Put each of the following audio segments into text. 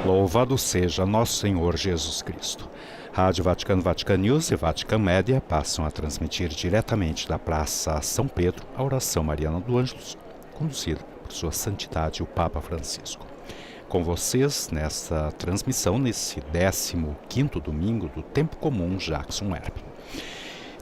Louvado seja nosso Senhor Jesus Cristo. Rádio Vaticano, Vatican News e Vatican Media passam a transmitir diretamente da Praça São Pedro a oração mariana do Ângelus, conduzida por Sua Santidade o Papa Francisco. Com vocês nessa transmissão, nesse 15º domingo do Tempo Comum Jackson Webb.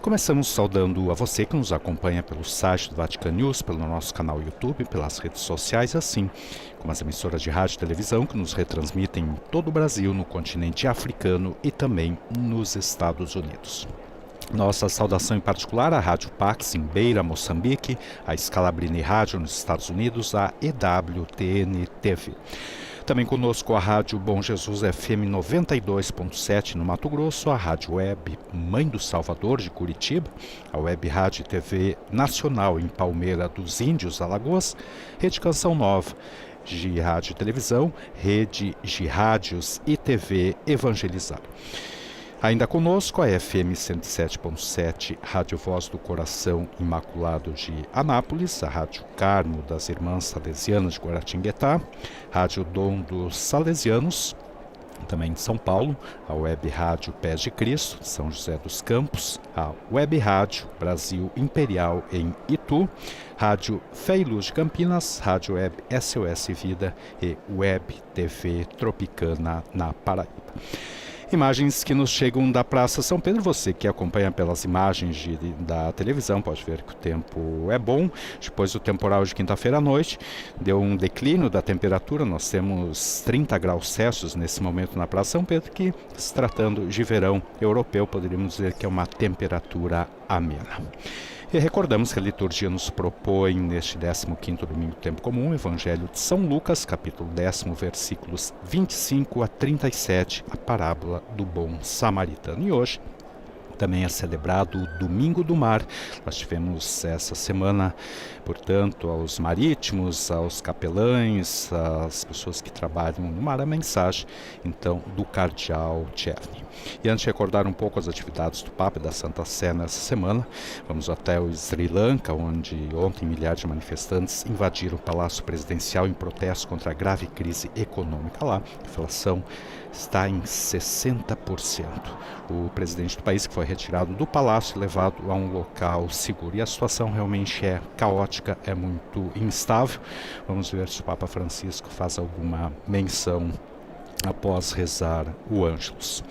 Começamos saudando a você que nos acompanha pelo site do Vatican News, pelo nosso canal YouTube, pelas redes sociais, assim como as emissoras de rádio e televisão que nos retransmitem em todo o Brasil, no continente africano e também nos Estados Unidos. Nossa saudação em particular à Rádio Pax em Beira, Moçambique, à Scalabrini Rádio nos Estados Unidos, à EWTN TV. Também conosco a Rádio Bom Jesus FM 92.7 no Mato Grosso, a Rádio Web Mãe do Salvador de Curitiba, a Web Rádio e TV Nacional em Palmeira dos Índios, Alagoas, Rede Canção Nova de Rádio e Televisão, Rede de Rádios e TV Evangelizar. Ainda conosco a FM 107.7, Rádio Voz do Coração Imaculado de Anápolis, a Rádio Carmo das Irmãs Salesianas de Guaratinguetá, Rádio Dom dos Salesianos, também de São Paulo, a Web Rádio Pés de Cristo, de São José dos Campos, a Web Rádio Brasil Imperial em Itu, Rádio Fé e Luz de Campinas, Rádio Web SOS Vida e Web TV Tropicana na Paraíba. Imagens que nos chegam da Praça São Pedro. Você que acompanha pelas imagens da televisão pode ver que o tempo é bom. Depois do temporal de quinta-feira à noite, deu um declínio da temperatura. Nós temos 30 graus Celsius nesse momento na Praça São Pedro, que, se tratando de verão europeu, poderíamos dizer que é uma temperatura amena. E recordamos que a liturgia nos propõe, neste 15º domingo do Tempo Comum, o Evangelho de São Lucas, capítulo 10, versículos 25 a 37, a parábola do bom samaritano. E hoje também é celebrado o Domingo do Mar. Nós tivemos essa semana, portanto, aos marítimos, aos capelães, às pessoas que trabalham no mar, a mensagem, então, do cardeal Czerny. E antes de recordar um pouco as atividades do Papa e da Santa Sé nessa semana, vamos até o Sri Lanka, onde ontem milhares de manifestantes invadiram o Palácio Presidencial em protesto contra a grave crise econômica lá. A inflação está em 60%. O presidente do país, que foi retirado do palácio e levado a um local seguro. E a situação realmente é caótica, é muito instável. Vamos ver se o Papa Francisco faz alguma menção após rezar o Ângelus.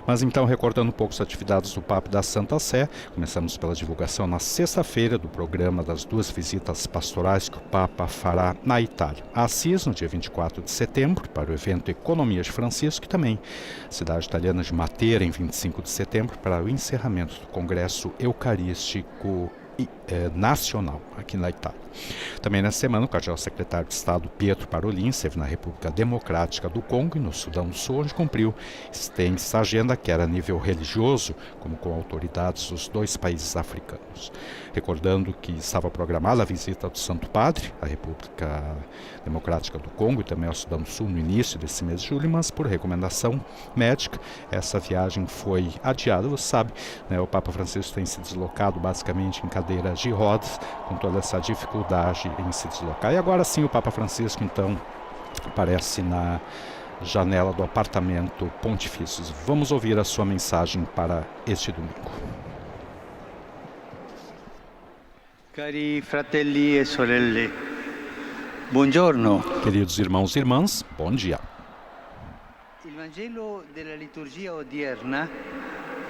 Mas então, recordando um pouco as atividades do Papa e da Santa Sé, começamos pela divulgação na sexta-feira do programa das 2 visitas pastorais que o Papa fará na Itália. A Assis, no dia 24 de setembro, para o evento Economia de Francisco, e também a cidade italiana de Matera, em 25 de setembro, para o encerramento do Congresso Eucarístico Nacional, aqui na Itália. Também na semana, o cardeal secretário de Estado Pietro Parolin esteve na República Democrática do Congo e no Sudão do Sul, onde cumpriu extensa agenda, quer a nível religioso, como com autoridades dos 2 países africanos. Recordando que estava programada a visita do Santo Padre à República Democrática do Congo e também ao Sudão do Sul no início desse mês de julho, mas por recomendação médica, essa viagem foi adiada. Você sabe, né, o Papa Francisco tem se deslocado basicamente em cadeira de rodas, com toda essa dificuldade em se deslocar. E agora sim o Papa Francisco, então, aparece na janela do apartamento pontifício. Vamos ouvir a sua mensagem para este domingo. Cari fratelli e sorelle, buongiorno. Queridos irmãos e irmãs, bom dia. Il Vangelo della liturgia odierna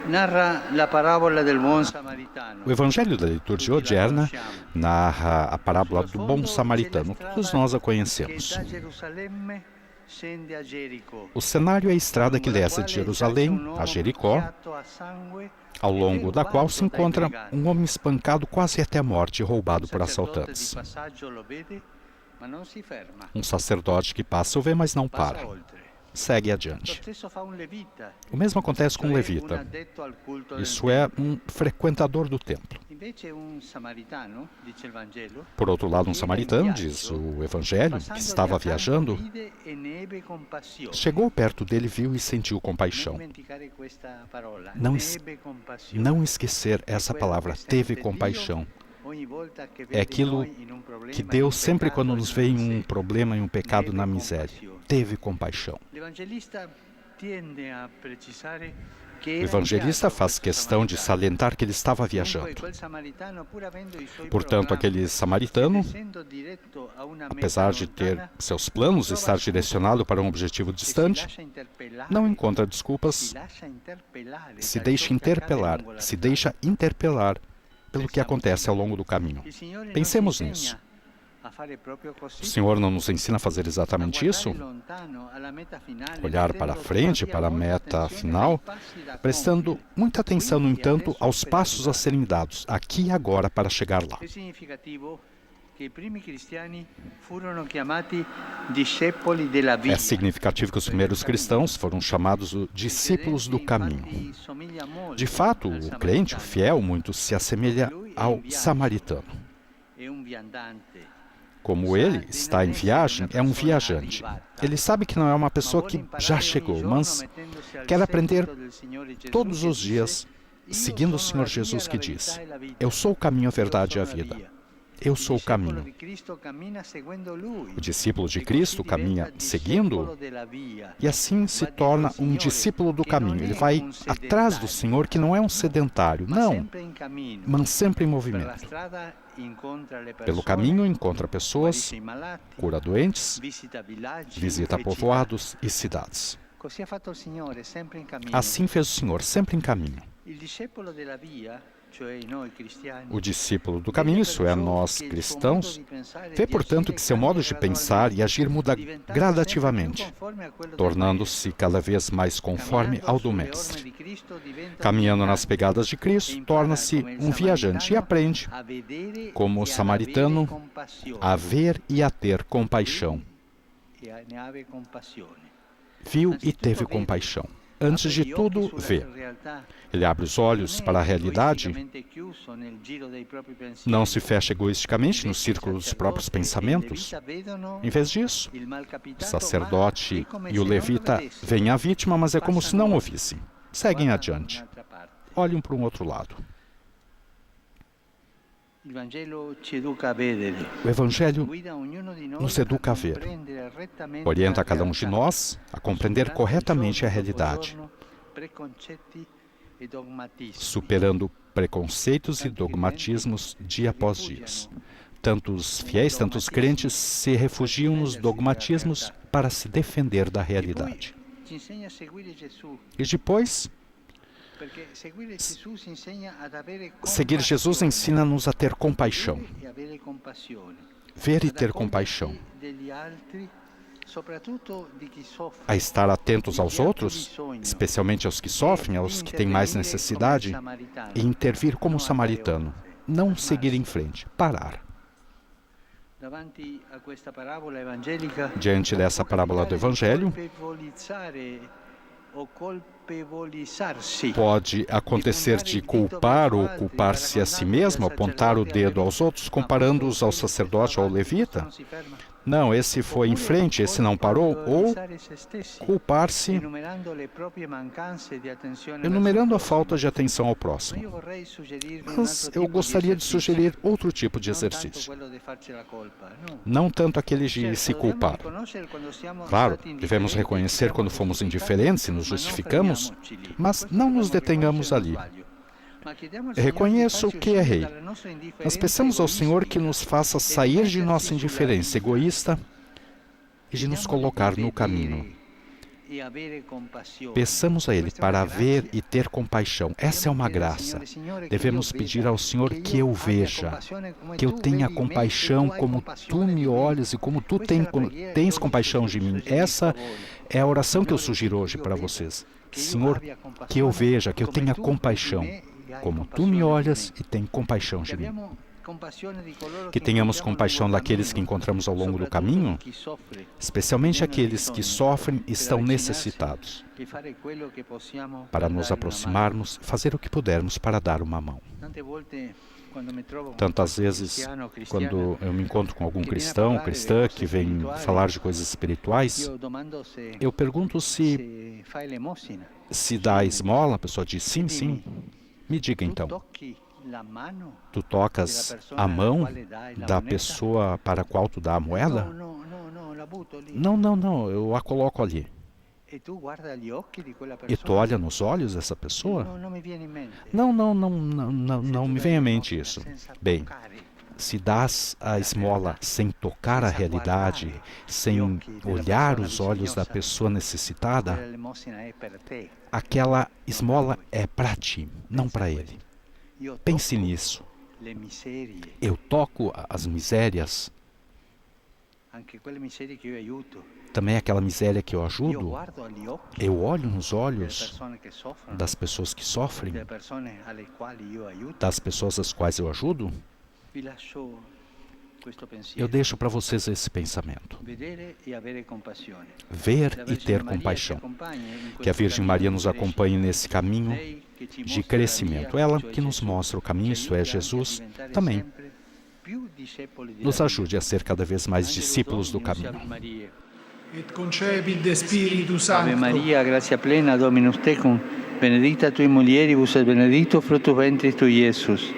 narra la parabola del buon samaritano. O Evangelho da liturgia odierna narra a parábola do bom samaritano. Todos nós a conhecemos. O cenário é a estrada que desce de Jerusalém a Jericó, ao longo da qual se encontra um homem espancado quase até a morte e roubado por assaltantes. Um sacerdote que passa o vê, mas não para. Segue adiante. O mesmo acontece com um levita. Isso é um frequentador do templo. Por outro lado, um samaritano, diz o Evangelho, que estava viajando, chegou perto dele, viu e sentiu compaixão. Não esquecer essa palavra, teve compaixão. É aquilo que Deus, sempre quando nos vê em um problema, em um pecado, na miséria, teve compaixão. O evangelista faz questão de salientar que ele estava viajando. Portanto, aquele samaritano, apesar de ter seus planos estar direcionado para um objetivo distante, não encontra desculpas, se deixa interpelar pelo que acontece ao longo do caminho. Pensemos nisso. O Senhor não nos ensina a fazer exatamente isso? Olhar para frente, para a meta final, prestando muita atenção, no entanto, aos passos a serem dados, aqui e agora, para chegar lá. É significativo que os primeiros cristãos foram chamados discípulos do caminho. De fato, o crente, o fiel, muito se assemelha ao samaritano. Como ele está em viagem, é um viajante. Ele sabe que não é uma pessoa que já chegou, mas quer aprender todos os dias, seguindo o Senhor Jesus, que diz: eu sou o caminho, a verdade e a vida. Eu sou o caminho. O discípulo de Cristo caminha seguindo-o e assim se torna um discípulo do caminho. Ele vai atrás do Senhor, que não é um sedentário, não, mas sempre em movimento. Pelo caminho encontra pessoas, cura doentes, visita povoados e cidades. Assim fez o Senhor, sempre em caminho. O discípulo do caminho, isso é, nós cristãos, vê, portanto, que seu modo de pensar e agir muda gradativamente, tornando-se cada vez mais conforme ao do Mestre. Caminhando nas pegadas de Cristo, torna-se um viajante e aprende, como o samaritano, a ver e a ter compaixão. Viu e teve compaixão. Antes de tudo, vê. Ele abre os olhos para a realidade, não se fecha egoisticamente no círculo dos próprios pensamentos. Em vez disso, o sacerdote e o levita veem a vítima, mas é como se não o vissem. Seguem adiante. Olhem para um outro lado. O Evangelho nos educa a ver, orienta cada um de nós a compreender corretamente a realidade, superando preconceitos e dogmatismos dia após dia. Tanto os fiéis, tanto os crentes se refugiam nos dogmatismos para se defender da realidade. E depois, seguir Jesus ensina-nos a ter compaixão. Ver e ter compaixão. A estar atentos aos outros, especialmente aos que sofrem, aos que têm mais necessidade, e intervir como o samaritano. Não seguir em frente, parar. Diante dessa parábola do Evangelho, pode acontecer de culpar ou culpar-se a si mesmo, apontar o dedo aos outros, comparando-os ao sacerdote ou ao levita. Não, esse foi em frente, esse não parou. Ou culpar-se, enumerando a falta de atenção ao próximo. Mas eu gostaria de sugerir outro tipo de exercício. Não tanto aquele de se culpar. Claro, devemos reconhecer quando fomos indiferentes e nos justificamos, mas não nos detenhamos ali. Reconheço que errei, mas peçamos ao Senhor que nos faça sair de nossa indiferença egoísta e de nos colocar no caminho. Peçamos a Ele para ver e ter compaixão. Essa é uma graça. Devemos pedir ao Senhor que eu veja, que eu tenha compaixão como Tu me olhas e como Tu tens compaixão de mim. Essa é a oração que eu sugiro hoje para vocês. Senhor, que eu veja, que eu tenha compaixão, como Tu me olhas e tem compaixão de mim. Que tenhamos compaixão daqueles que encontramos ao longo do caminho, especialmente aqueles que sofrem e estão necessitados, para nos aproximarmos, fazer o que pudermos para dar uma mão. Tantas vezes, quando eu me encontro com algum cristão, cristã, que vem falar de coisas espirituais, eu pergunto se dá esmola. A pessoa diz sim, sim. Me diga então, Tu tocas a mão da pessoa para a qual tu dá a moeda? Não, eu a coloco ali. E tu olha nos olhos dessa pessoa? Não me vem à mente isso. Bem, se dás a esmola sem tocar a realidade, sem olhar os olhos da pessoa necessitada, aquela esmola é para ti, não para ele. Pense nisso. Eu toco as misérias, também aquela miséria que eu ajudo. Eu olho nos olhos das pessoas que sofrem, das pessoas às quais eu ajudo. Eu deixo para vocês esse pensamento. Ver e ter compaixão. Que a Virgem Maria nos acompanhe nesse caminho de crescimento. Ela que nos mostra o caminho, isto é, Jesus, também nos ajude a ser cada vez mais discípulos do caminho. Et concepit de Spiritu Sancto. Ave Maria, gratia plena, Dominus tecum, benedicta tui mulieribus et benedictus fructus ventris tui, Iesus.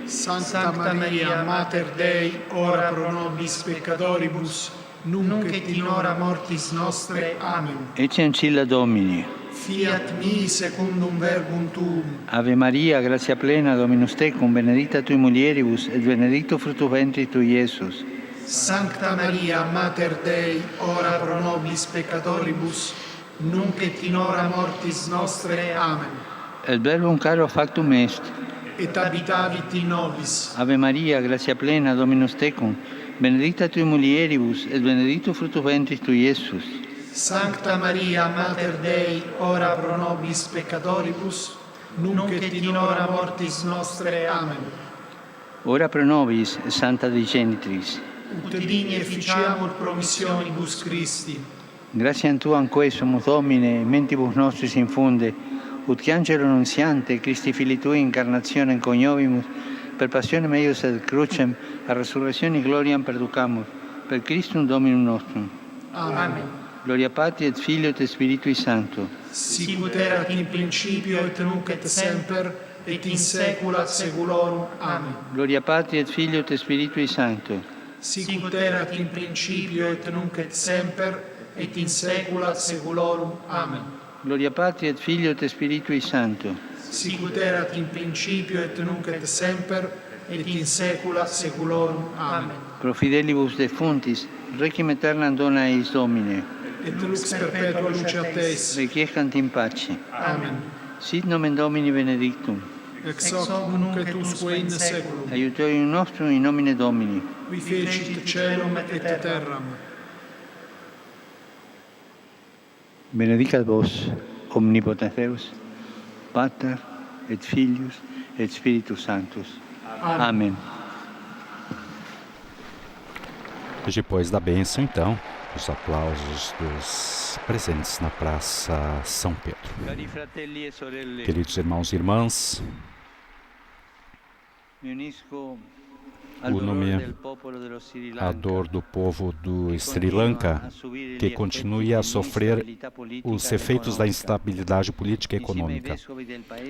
Sancta Maria, Mater Dei, ora pro nobis peccatoribus, nunc et in hora mortis nostre. Amen. Ecce ancilla Domini. Fiat mi secundum verbum tuum. Ave Maria, gratia plena, Dominus tecum, benedicta tui mulieribus et benedictus fructus ventris tui, Iesus. Sancta Maria, Mater Dei, ora pro nobis peccatoribus, nunc et in hora mortis nostre. Amen. Et verbum caro factum est. Et habitavit in nobis. Ave Maria, gratia plena, Dominus tecum, benedicta tui mulieribus et benedictus fructus ventris tui, Iesus. Sancta Maria, Mater Dei, ora pro nobis peccatoribus, nunc et in hora mortis nostre. Amen. Ora pro nobis, Santa Dei Genitris. Ut digne ficiamur promissionibus Christi. Gratiam Tuam quae sumus Domine, mentibus nostris infunde, ut che angelo nunziante, Christi Filii Tui, incarnationem coniovimus, per passionem eius et crucem, a resurrectione gloriam perducamus, per Christum Dominum nostrum. Amen. Gloria Patri et Filio et Spiritui Sancto. Sic ut erat in principio et nunc et semper, et in saecula saeculorum. Amen. Gloria Patri et Filio et Spiritui Sancto. Sic ut erat in principio et nunc et semper, et in saecula saeculorum. Amen. Gloria Patri et Filio et Spiritui Sancto. Sic ut erat in principio et nunc et semper, et in saecula saeculorum. Amen. Pro fidelibus defuntis, requiem aeternam dona eis Domine. Et lux perpetua luceat eis. Requiescant in pace. Amen. Sit nomen Domini benedictum. Ex hoc nunc et usque in saeculum. Aiutorium nostrum in nomine Domini. Qui fecit caelum et terram. Benedicat vos, omnipotens Deus, Pater et Filius et Spiritus Sanctus. Amém. Depois da bênção, então, os aplausos dos presentes na Praça São Pedro. Cari fratelli e sorelle, Queridos irmãos e irmãs, mi unisco al uno-me dolore del popolo dello Sri a Lanka, dor do povo do Sri Lanka, que continue a sofrer os efeitos da instabilidade política e econômica.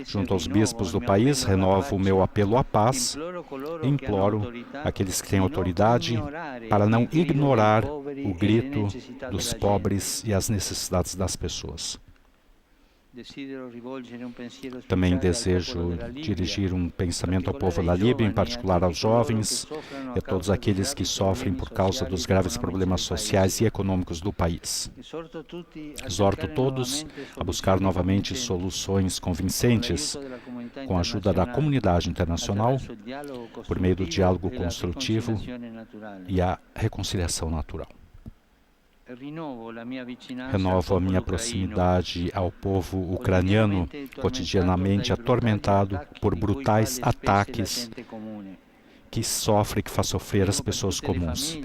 Junto aos bispos do país, renovo o meu apelo à paz e imploro aqueles que têm autoridade para não ignorar o grito dos pobres e as necessidades das pessoas. Também desejo dirigir um pensamento ao povo da Líbia, em particular aos jovens e a todos aqueles que sofrem por causa dos graves problemas sociais e econômicos do país. Exorto todos a buscar novamente soluções convincentes com a ajuda da comunidade internacional, por meio do diálogo construtivo e a reconciliação natural. Renovo a minha proximidade ao povo ucraniano, cotidianamente atormentado por brutais ataques que sofre, que faz sofrer as pessoas comuns.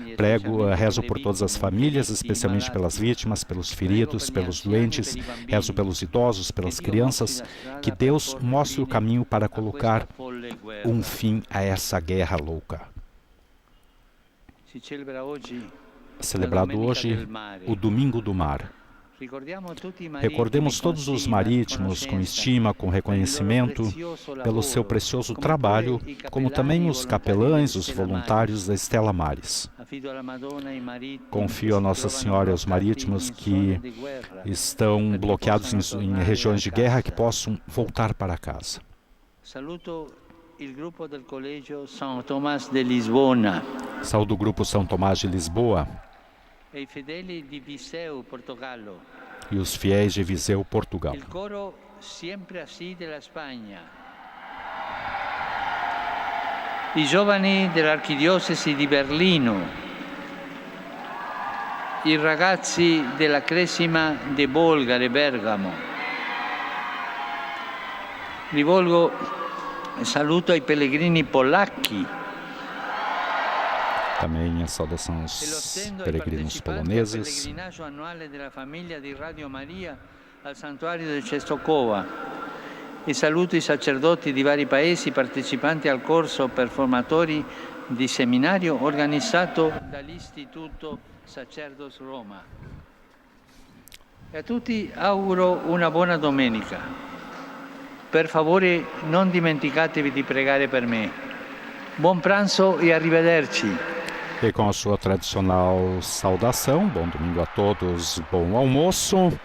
Rezo por todas as famílias, especialmente pelas vítimas, pelos feridos, pelos doentes, rezo pelos idosos, pelas crianças, que Deus mostre o caminho para colocar um fim a essa guerra louca. Celebrado hoje o Domingo do Mar. Recordemos todos os marítimos com estima, com reconhecimento pelo seu precioso trabalho, como também os capelães, os voluntários da Stella Maris. Confio a Nossa Senhora e aos marítimos que estão bloqueados em regiões de guerra que possam voltar para casa. Saúdo o grupo São Tomás de Lisboa e os fiéis de Viseu, Portugal. Il coro Siempre Así della Spagna. I giovani dell'Archidiocesi di Berlino. I ragazzi della Cresima de Bolgare, Bergamo. Rivolgo saluto ai pellegrini polacchi. Também a saudação aos peregrinos poloneses. Pellegrinaggio annuale della famiglia di Radio Maria al santuario di Czestochowa. E saluto i sacerdoti di vari paesi partecipanti al corso per formatori di seminario organizzato dall'Istituto Sacerdos Roma. E a tutti auguro una buona domenica. Per favore non dimenticatevi di pregare per me. Buon pranzo e arrivederci. E com a sua tradicional saudação, bom domingo a todos, bom almoço.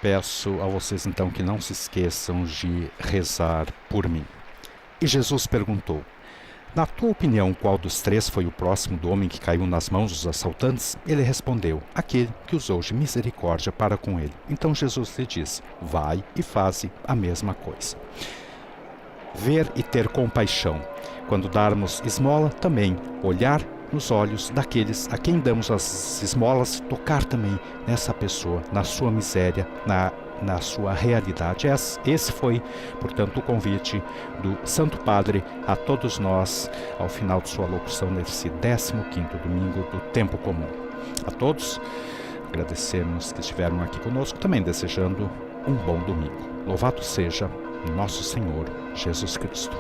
Peço a vocês então que não se esqueçam de rezar por mim. E Jesus perguntou: na tua opinião, qual dos três foi o próximo do homem que caiu nas mãos dos assaltantes? Ele respondeu: aquele que usou de misericórdia para com ele. Então Jesus lhe disse: vai e faze a mesma coisa. Ver e ter compaixão. Quando darmos esmola, também olhar nos olhos daqueles a quem damos as esmolas, tocar também nessa pessoa, na sua miséria, na sua realidade. Esse foi, portanto, o convite do Santo Padre a todos nós ao final de sua locução nesse 15º domingo do Tempo Comum. A todos, agradecemos que estiveram aqui conosco, também desejando um bom domingo. Louvado seja nosso Senhor Jesus Cristo.